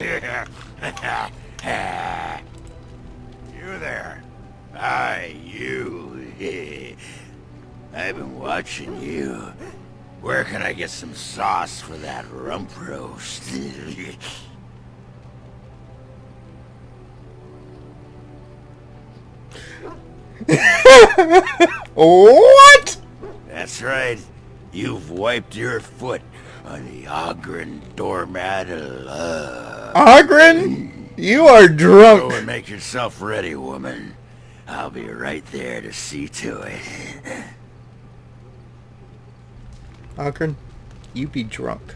You there. Hi, you. I've been watching you. Where can I get some sauce for that rump roast? What? That's right. You've wiped your foot on the Ogren doormat of love. Ogren? You are drunk. Go and make yourself ready, woman. I'll be right there to see to it. Ogren, you be drunk.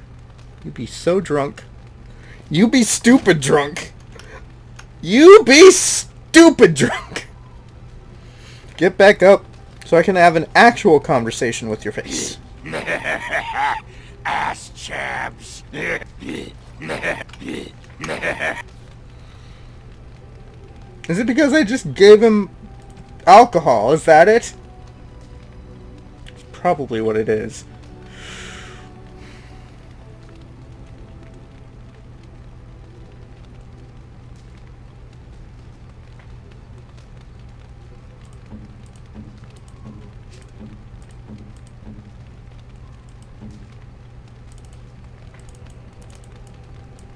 You be so drunk. You be stupid drunk. You be stupid drunk. Get back up so I can have an actual conversation with your face. Ass chaps. Is it because I just gave him alcohol? Is that it? It's probably what it is.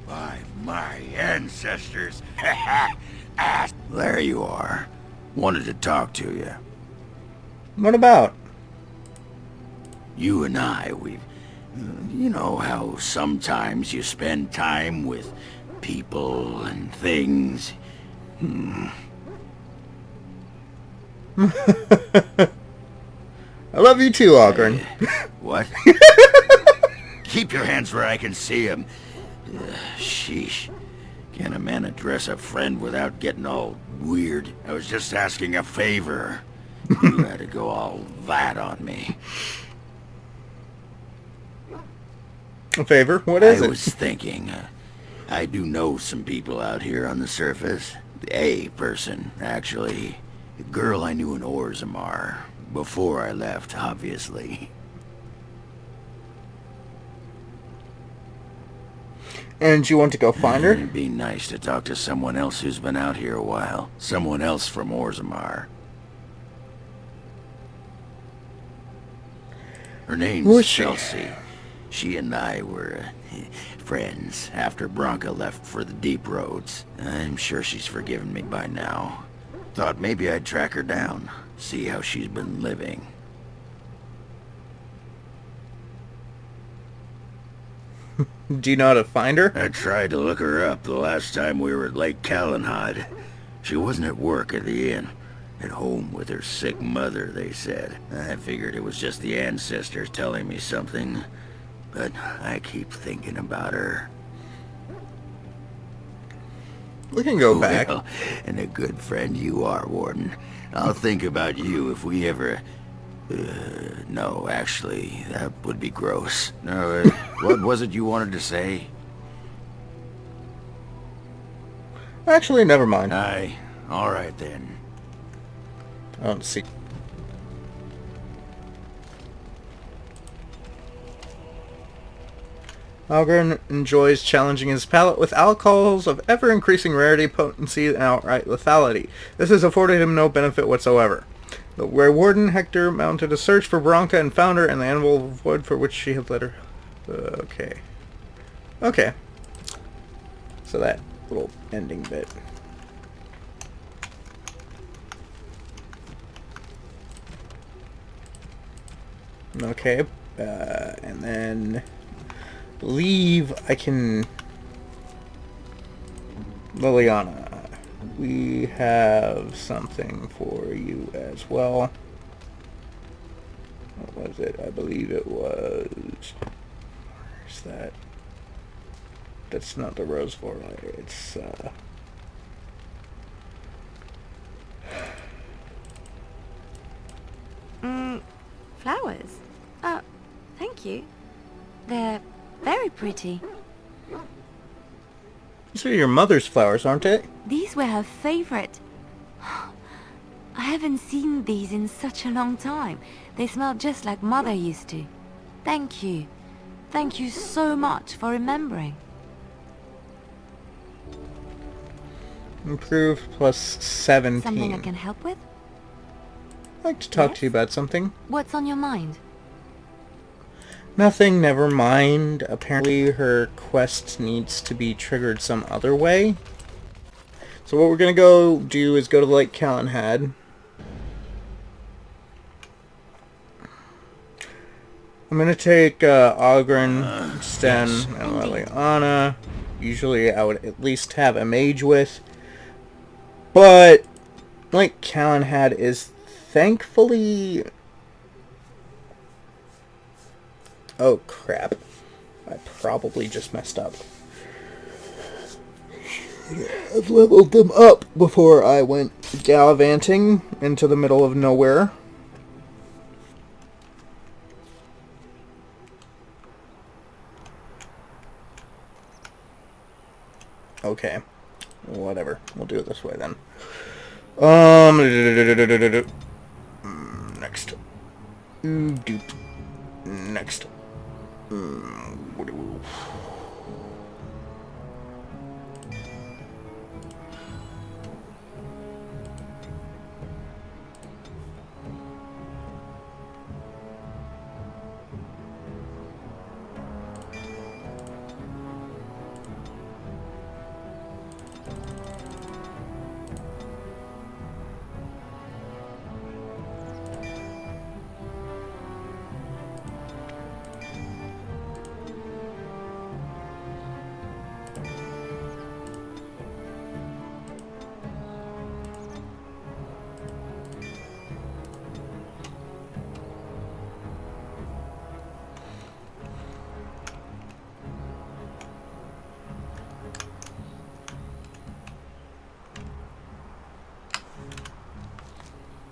By my ancestors. Ass. There you are. Wanted to talk to you. What about? You and I, you know how sometimes you spend time with people and things. I love you too, Ogren. What? Keep your hands where I can see them. Sheesh. Can a man address a friend without getting all weird? I was just asking a favor. You had to go all that on me. A favor? What is it? I was thinking, I do know some people out here on the surface. A person, actually. A girl I knew in Orzammar. Before I left, obviously. And you want to go find her? It'd be nice to talk to someone else who's been out here a while. Someone else from Orzammar. Her name's Chelsea. She and I were friends after Bronca left for the deep roads. I'm sure she's forgiven me by now. Thought maybe I'd track her down, see how she's been living. Do you know how to find her? I tried to look her up the last time we were at Lake Calenhad. She wasn't at work at the inn. At home with her sick mother, they said. I figured it was just the ancestors telling me something. But I keep thinking about her. We can go back. Well, and a good friend you are, Warden. I'll think about you if we ever... no, actually, that would be gross. No, what was it you wanted to say? Actually, never mind. Aye, alright then. I don't see. Ogren enjoys challenging his palate with alcohols of ever-increasing rarity, potency, and outright lethality. This has afforded him no benefit whatsoever. Where Warden Hector mounted a search for Bronca and found her in the anvil of wood for which she had led her. Okay. Okay. So that little ending bit. Okay. And then... leave. I can... Liliana. We have something for you as well. What was it? I believe it was... Where's that? That's not the rose flower. It's, Flowers? Oh, thank you. They're very pretty. These are your mother's flowers, aren't they? These were her favorite. I haven't seen these in such a long time. They smell just like Mother used to. Thank you. Thank you so much for remembering. Improved plus 17. Something I can help with? I'd like to talk Yes? to you about something. What's on your mind? Nothing, never mind. Apparently her quest needs to be triggered some other way. So what we're going to go do is go to Lake Calenhad. I'm going to take Ogren, Sten, yes. and Liliana. Usually I would at least have a mage with. But Lake Calenhad is thankfully... Oh crap. I probably just messed up. I've leveled them up before I went gallivanting into the middle of nowhere. Okay. Whatever. We'll do it this way then. Next. Doop. Next.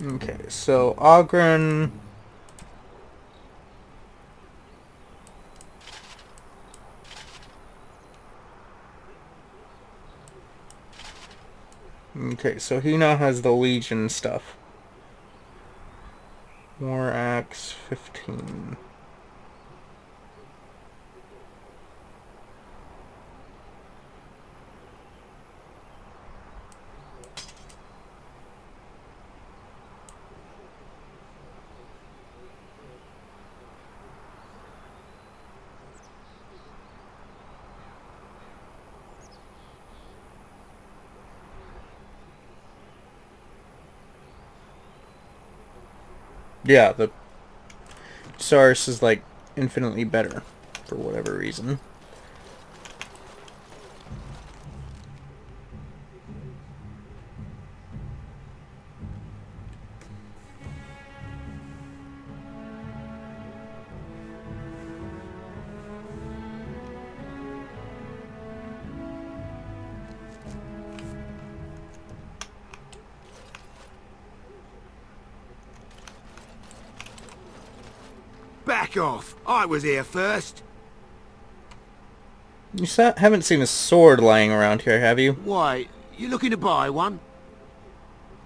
Okay, so Ogren... Okay, so he now has the Legion stuff. War Axe 15. Yeah, the Sars is like infinitely better for whatever reason. Back off! I was here first. You haven't seen a sword lying around here, have you? Why, you looking to buy one?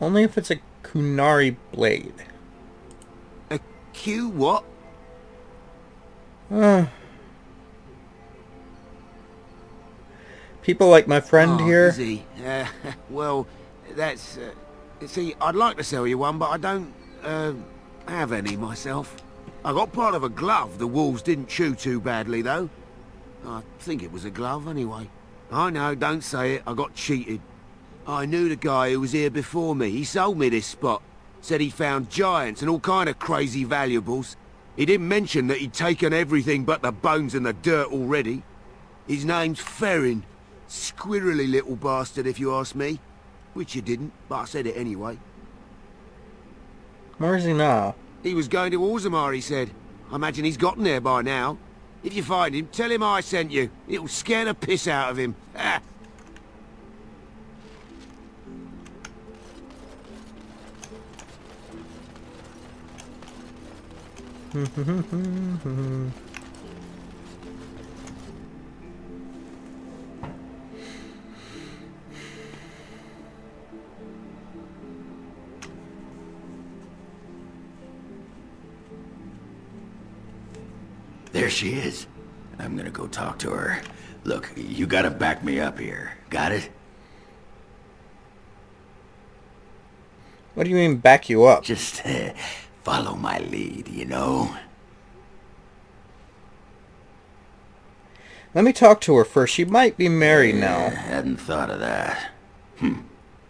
Only if it's a Kunari blade. A Q what? People like my friend here. Is he? Well, that's... see, I'd like to sell you one, but I don't, have any myself. I got part of a glove the wolves didn't chew too badly, though. I think it was a glove, anyway. I know, don't say it. I got cheated. I knew the guy who was here before me. He sold me this spot. Said he found giants and all kind of crazy valuables. He didn't mention that he'd taken everything but the bones and the dirt already. His name's Ferrin. Squirrely little bastard, if you ask me. Which you didn't, but I said it anyway. Where is he now? He was going to Orzammar, he said. I imagine he's gotten there by now. If you find him, tell him I sent you. It'll scare the piss out of him. Ah. There she is. I'm gonna go talk to her. Look, you gotta back me up here. Got it? What do you mean, back you up? Just follow my lead, you know? Let me talk to her first. She might be married now. Hadn't thought of that.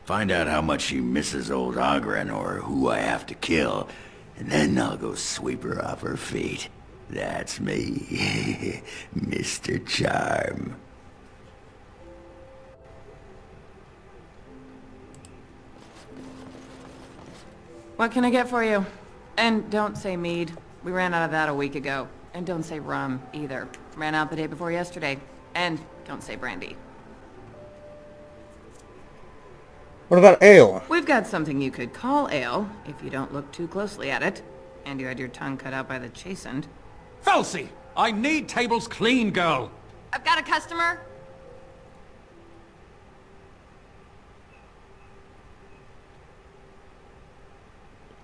Find out how much she misses old Ogren or who I have to kill, and then I'll go sweep her off her feet. That's me, Mr. Charm. What can I get for you? And don't say mead. We ran out of that a week ago. And don't say rum, either. Ran out the day before yesterday. And don't say brandy. What about ale? We've got something you could call ale, if you don't look too closely at it. And you had your tongue cut out by the chastened. Felsie! I need tables clean, girl! I've got a customer.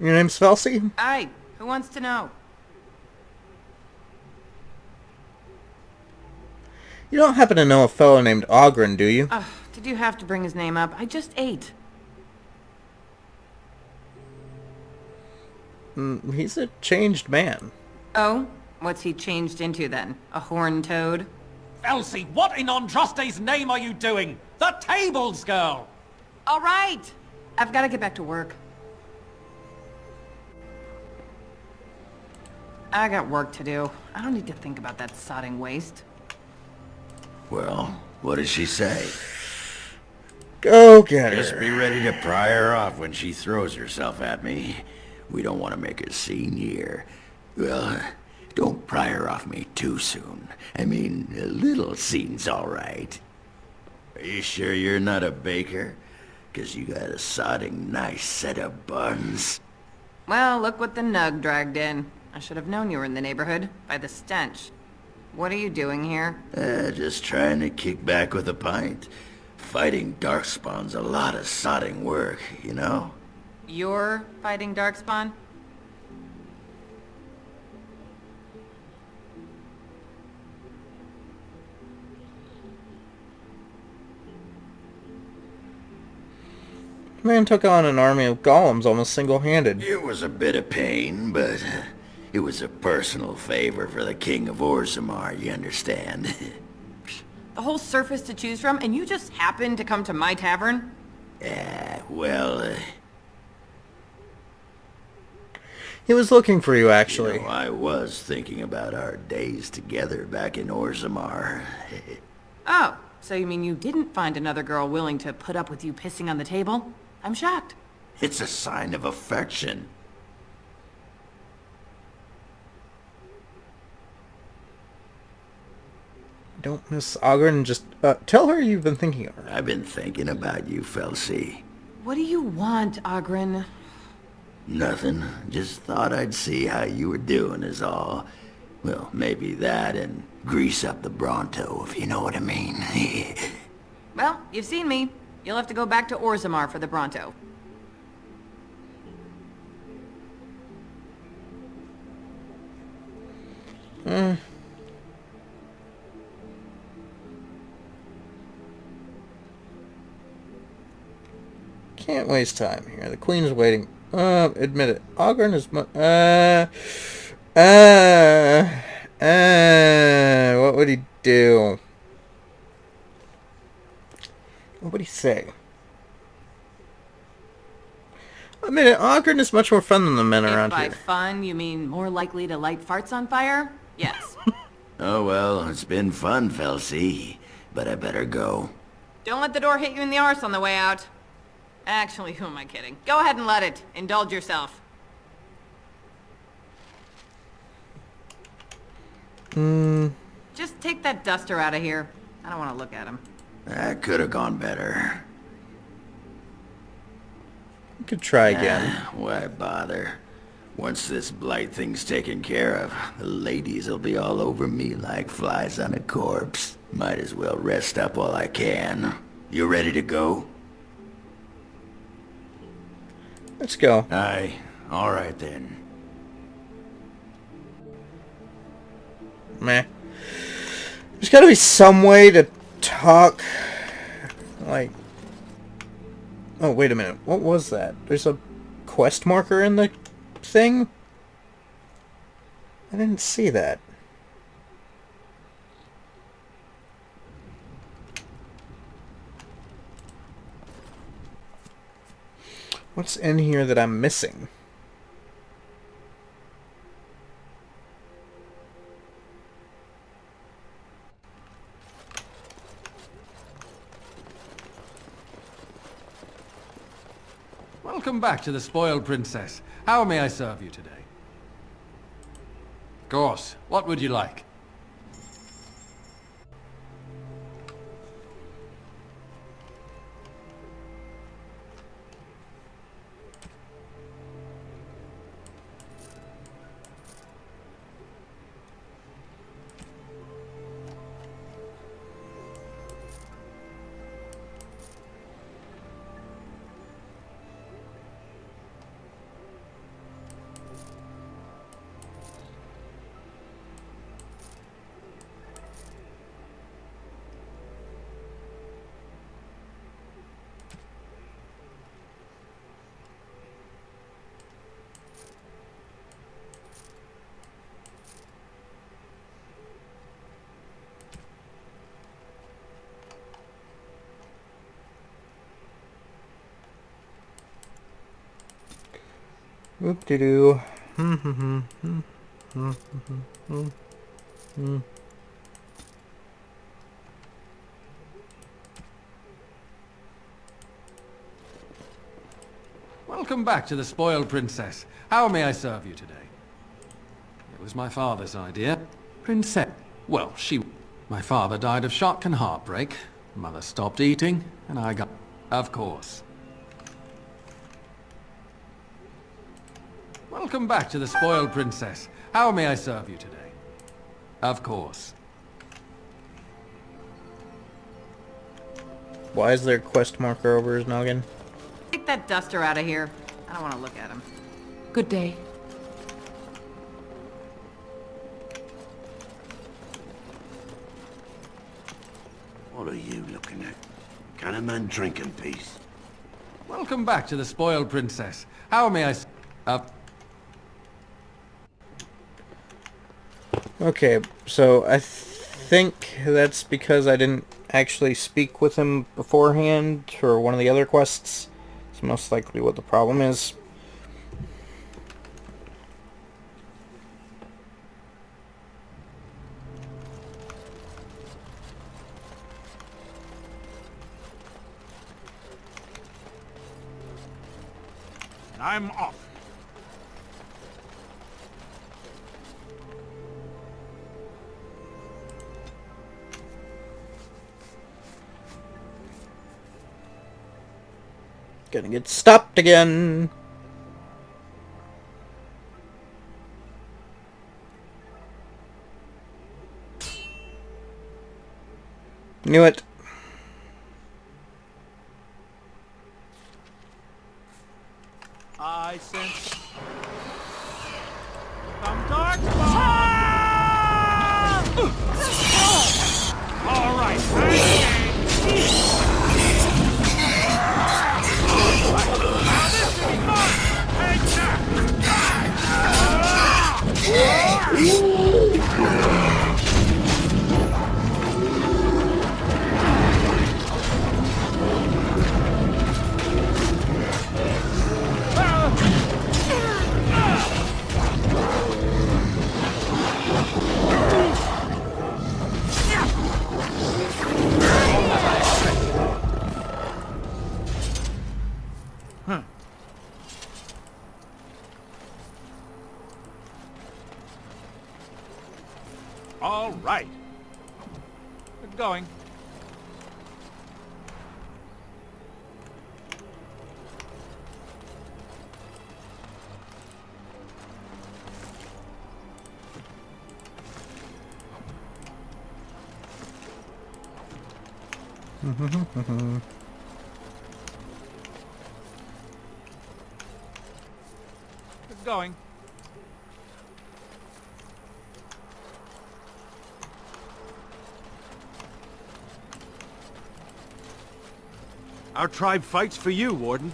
Your name's Felsie? Aye, who wants to know? You don't happen to know a fellow named Ogren, do you? Did you have to bring his name up? I just ate. He's a changed man. Oh? What's he changed into then? A horned toad? Felsie, what in Andraste's name are you doing? The tables, girl! All right! I've got to get back to work. I got work to do. I don't need to think about that sodding waste. Well, what does she say? Go get her. Just be ready to pry her off when she throws herself at me. We don't want to make a scene here. Well, don't pry her off me too soon. I mean, a little scene's all right. Are you sure you're not a baker? 'Cause you got a sodding nice set of buns. Well, look what the nug dragged in. I should have known you were in the neighborhood, by the stench. What are you doing here? Just trying to kick back with a pint. Fighting darkspawn's a lot of sodding work, you know? You're fighting Darkspawn? Man took on an army of golems almost single-handed. It was a bit of pain, but it was a personal favor for the King of Orzammar, you understand? The whole surface to choose from, and you just happened to come to my tavern? Well, He was looking for you, actually. you know, I was thinking about our days together back in Orzammar. Oh, so you mean you didn't find another girl willing to put up with you pissing on the table? I'm shocked. It's a sign of affection. Don't miss Ogren, just tell her you've been thinking of her. I've been thinking about you, Felsie. What do you want, Ogren? Nothing. Just thought I'd see how you were doing is all. Well, maybe that and grease up the Bronto, if you know what I mean. Well, you've seen me. You'll have to go back to Orzammar for the Bronto. Can't waste time here. The queen is waiting. Admit it. Ogren is what would he do? What would he say? Admit it, Ogren is much more fun than the men around If by here. fun you mean more likely to light farts on fire? Yes. Oh well, it's been fun, Felsie. But I better go. Don't let the door hit you in the arse on the way out. Actually, who am I kidding? Go ahead and let it. Indulge yourself. Just take that duster out of here. I don't want to look at him. That could have gone better. You could try again. Why bother? Once this blight thing's taken care of, the ladies will be all over me like flies on a corpse. Might as well rest up while I can. You ready to go? Let's go. Aye. All right then. Meh. There's gotta be some way to talk. Like... Oh, wait a minute. What was that? There's a quest marker in the thing? I didn't see that. What's in here that I'm missing? Welcome back to the Spoiled Princess. How may I serve you today? Of course. What would you like? Whoop-de-doo. Welcome back to the Spoiled Princess. How may I serve you today? It was my father's idea. Princess. Well, my father died of shock and heartbreak. Mother stopped eating, and I got... Of course. Welcome back to the Spoiled Princess. How may I serve you today? Of course. Why is there a quest marker over his noggin? Take that duster out of here. I don't want to look at him. Good day. What are you looking at? Can a man drink in peace? Welcome back to the Spoiled Princess. How may I... Okay, so I think that's because I didn't actually speak with him beforehand for one of the other quests. It's most likely what the problem is. I'm off. Gonna get stopped again. Knew it. I sense some dark All right, now this should be fun. Take All right. We're going. We're going. Our tribe fights for you, Warden.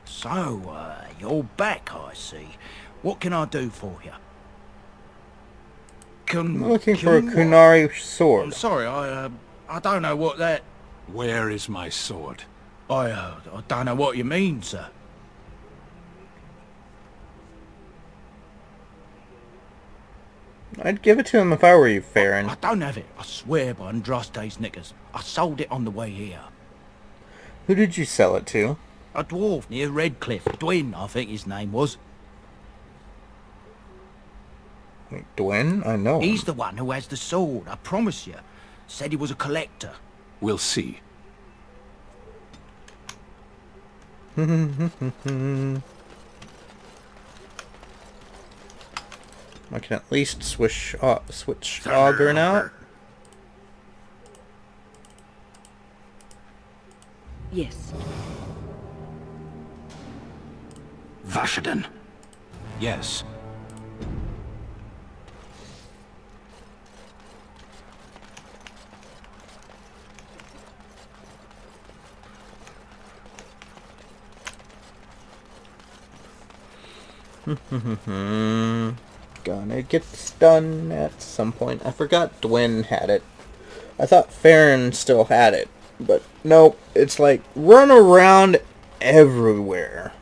So, you're back, I see. What can I do for you? I'm looking for a Kunari I'm sword. sorry, I don't know what that... Where is my sword? I don't know what you mean, sir. I'd give it to him if I were you, Farron. I don't have it. I swear by Andraste's knickers. I sold it on the way here. Who did you sell it to? A dwarf near Redcliffe. Dwin, I think his name was. Wait, Dwyn? I know him. He's the one who has the sword, I promise you. Said he was a collector. We'll see. I can at least switch Ogren out. Yes. Vashaden. Yes. Gonna get this done at some point. I forgot Dwyn had it. I thought Farron still had it. But nope, it's like run around everywhere.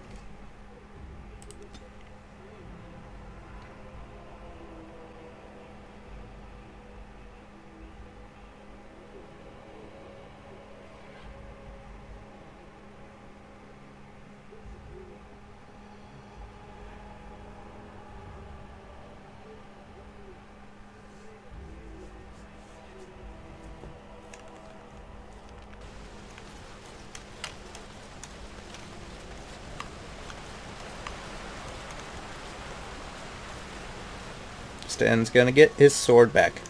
Stan's gonna get his sword back.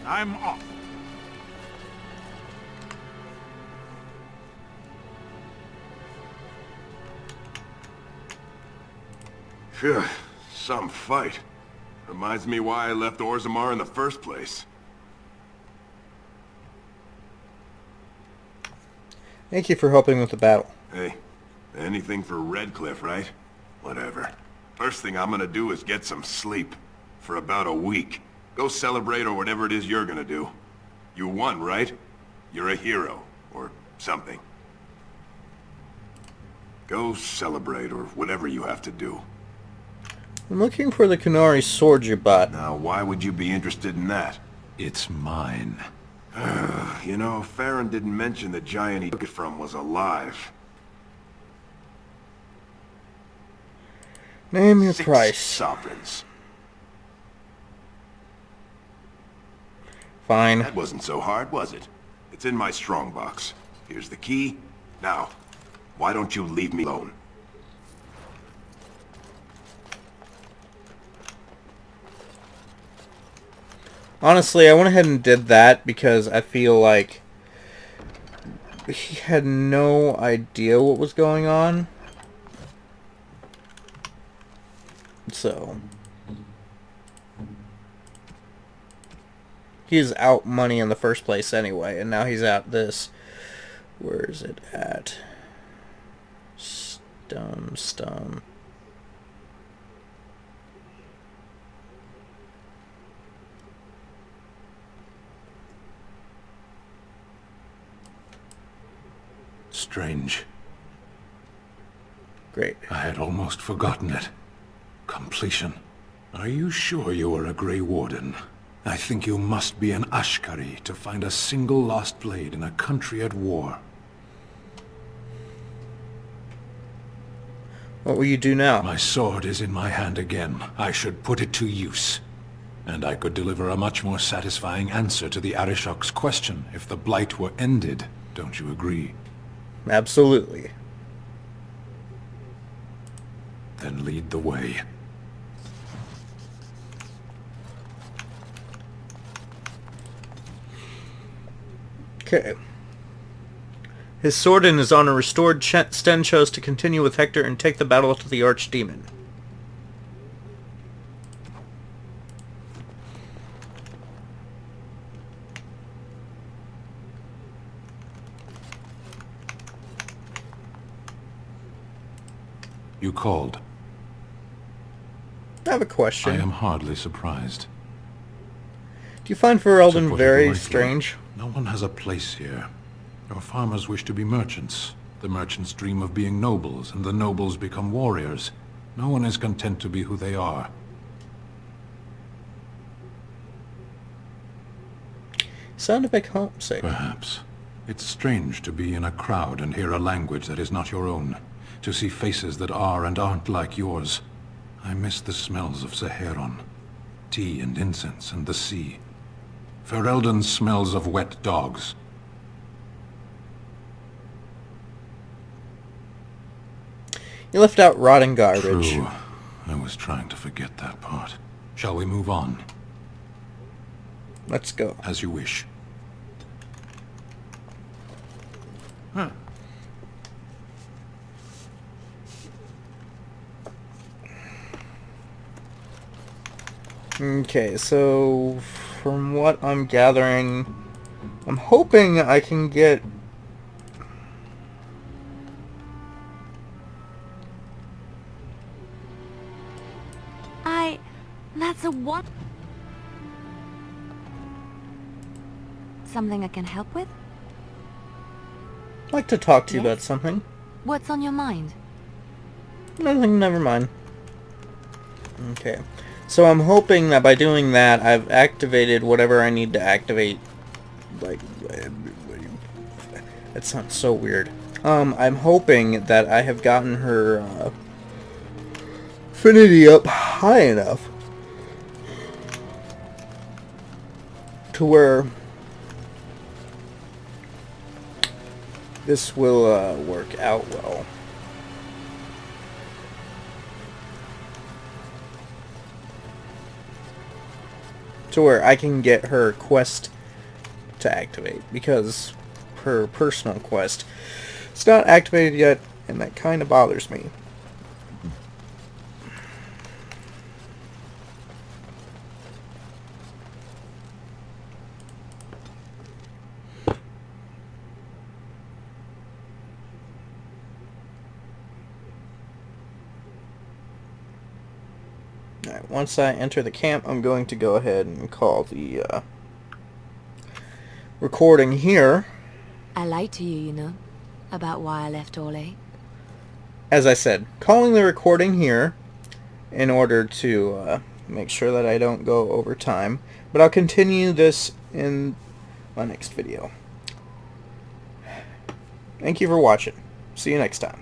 I'm off. Phew, some fight. Reminds me why I left Orzammar in the first place. Thank you for helping with the battle. Hey, anything for Redcliffe, right? Whatever. First thing I'm gonna do is get some sleep. For about a week. Go celebrate or whatever it is you're gonna do. You won, right? You're a hero. Or something. Go celebrate or whatever you have to do. I'm looking for the Kunari sword you bought. Now, why would you be interested in that? It's mine. You know, Farron didn't mention the giant he took it from was alive. Name your 6 price. sovereigns. Fine. That wasn't so hard, was it? It's in my strongbox. Here's the key. Now, why don't you leave me alone? Honestly, I went ahead and did that because I feel like he had no idea what was going on. So he's out money in the first place anyway, and now he's out this. Where is it at? Stum. Strange. Great. I had almost forgotten it. Completion. Are you sure you are a Grey Warden? I think you must be an Ashkari to find a single lost blade in a country at war. What will you do now? My sword is in my hand again. I should put it to use. And I could deliver a much more satisfying answer to the Arishok's question if the Blight were ended. Don't you agree? Absolutely. Then lead the way. Okay. His sword in his honor restored, Sten chose to continue with Hector and take the battle to the Archdemon. You called. I have a question. I am hardly surprised. Do you find Ferelden To put it very lightly, strange? No one has a place here. Your farmers wish to be merchants. The merchants dream of being nobles, and the nobles become warriors. No one is content to be who they are. Sound a bit homesick. Perhaps. It's strange to be in a crowd and hear a language that is not your own. To see faces that are and aren't like yours. I miss the smells of Saharon. Tea and incense and the sea. Ferelden smells of wet dogs. You left out rotting garbage. True. I was trying to forget that part. Shall we move on? Let's go. As you wish. Okay, so from what I'm gathering, I'm hoping I can get... That's a what? Something I can help with? I'd like to talk to you Yes? about something. What's on your mind? Nothing, never mind. Okay. So I'm hoping that by doing that, I've activated whatever I need to activate. Like, that sounds so weird. I'm hoping that I have gotten her affinity up high enough to where this will work out well. To where I can get her quest to activate, because her personal quest is not activated yet, and that kind of bothers me. Alright, once I enter the camp, I'm going to go ahead and call the recording here. I lied to you, you know, about why I left Orlais. As I said, calling the recording here in order to make sure that I don't go over time. But I'll continue this in my next video. Thank you for watching. See you next time.